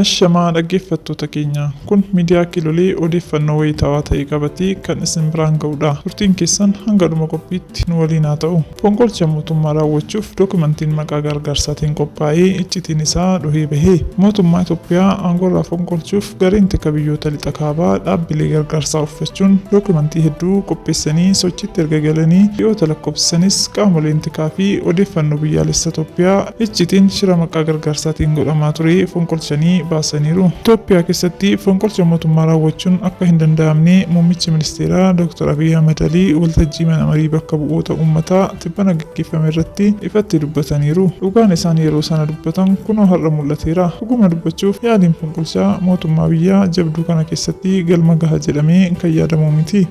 Ashamaa dhaggeeffattoota keenya kun miidiyaa Kilolee odeeffannoo wayitaawaa ta'e qabatee kan isin biraan ga'udha. Turtiin keessan hanga dhuma qophiitti nu waliin haa ta'u. Fonqolcha mootummaa raawwachuuf dookumentiin maqaa gargaarsaatiin qophaa'ee iccitiin isaa dhohee bahee mootummaa Itoophiyaa aangoorraa fonqolchuuf gareen tika biyyoota lixa kaabaa dhaabbilee gargaarsaa uffachuun dookumentii hedduu qopheessanii sochiitti erga galanii dhiyoota lakkoofsisanis qaamoleen tikaa fi odeeffannoo biyyaalessa Itoophiyaa iccitiin shira maqaa gargaarsaatiin godhamaa ture fonqolchanii baasaniiru. Itoophiyaa keessatti fonqolcha mootummaa raawwachuun akka hin danda'amne muummichi ministeeraa Dr. Abiy Ahmed waltajjii mana marii bakka bu'oota uummataa tibbana gaggeeffame irratti ifatti dubbataniiru. Dhugaan isaan yeroo sana dubbatan kunoo har'a mul'ateera. Dhuguma dubbachuuf yaaliin fonqolchaa mootummaa biyyaa jabduu kana keessatti galma gaha jedhamee kan yaadamu miti.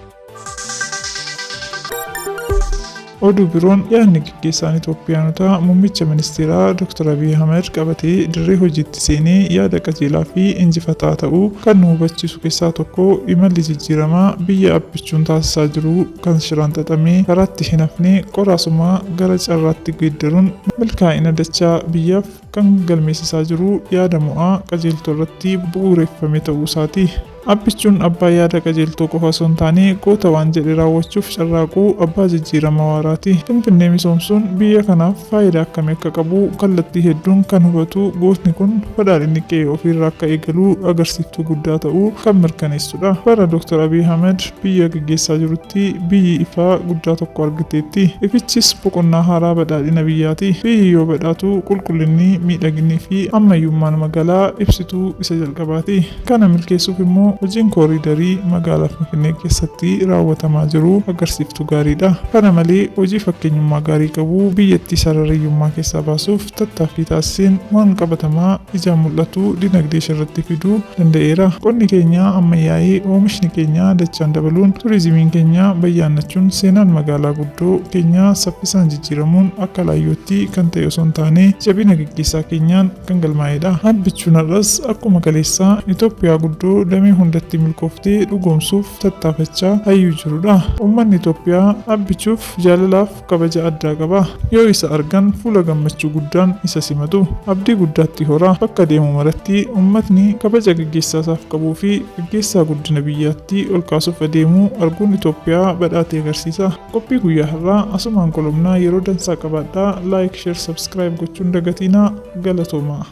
Oduu biroon yaadni gaggeessaan Itoophiyaanotaa muummicha ministeeraa Dr. Abiy Ahmed qabatee dirree hojiitti seenee yaada qajeelaa fi injifataa ta'uu kan nu hubachiisu keessaa tokko imalli jijjiiramaa biyya abbichuun taasisaa jiru kan shiraan xaxamee karaatti hin hafne qoraasumaa gara carraatti geeddaruun milkaa'ina dachaa biyyaaf kan galmeessisaa jiru yaada mo'aa qajeeltoo irratti bu'uureffame ta'uu isaati. Abbichuun abbaa yaada qajeeltoo qofa osoo hin taane goota waan jedhe raawwachuuf carraaquu abbaa jijjiirama waaraati. Finfinnee misoomsuun biyya kanaaf faayidaa akkamii akka qabu kallattii hedduun kan hubatu gootni kun badhaadhinni qe'ee ofiirraa akka eegalu agarsiiftuu guddaa ta'uu kan mirkaneessudha. Bara Dr. Abiy Ahmed biyya gaggeessaa jirutti biyyi ifaa guddaa tokko argateetti. Ifichis boqonnaa haaraa badhaadhina biyyaati. Biyyi yoo badhaatu qulqullinni, miidhaginni fi ammayyummaan magaalaa ibsituu isa jalqabaati. Kana milkeessuuf immoo hojiin kooriidarii magaalaa Finfinnee keessatti raawwatamaa jiru agarsiiftuu gaariidha. Kana malee hojii fakkeenyummaa gaarii qabu biyyattii sararayyummaa keessaa baasuuf tattaaffii taasiseen waan qabatamaa ijaan mul'atu dinagdee irratti fiduu danda'eera. Qonni keenya ammayyaa'ee oomishni keenya dachaan dabaluun turizimiin keenya bayyaannachuun seenaan magaalaa guddoo keenya saffisaan jijjiiramuun akka laayyootti kan ta'e osoo hin taane jabina gaggeessaa keenyaan kan galmaa'edha. Abbichuun har'as akkuma kaleessaa Itoophiyaa guddoo damee hundatti milkooftee dhugoomsuuf tattaafachaa hayyuu jirudha. Uummanni Itoophiyaa abbichuuf jaalalaaf kabaja addaa qaba. Yoo isa argan fuula gammachuu guddaan isa simatu. Abdii guddaatti hora. Bakka deemu maratti uummatni kabaja gaggeessaa isaaf qabuu fi gaggeessaa guddina biyyaatti ol kaasuuf adeemu arguun Itoophiyaa badhaatee agarsiisa. Qophii guyyaa har'aa asumaan kolomnaa yeroo dansaa qabaadhaa. Like, share, subscribe gochuun dagatiinaa galatoomaa.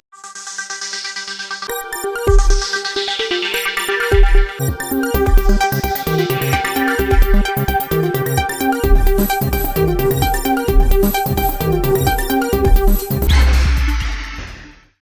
Thank you.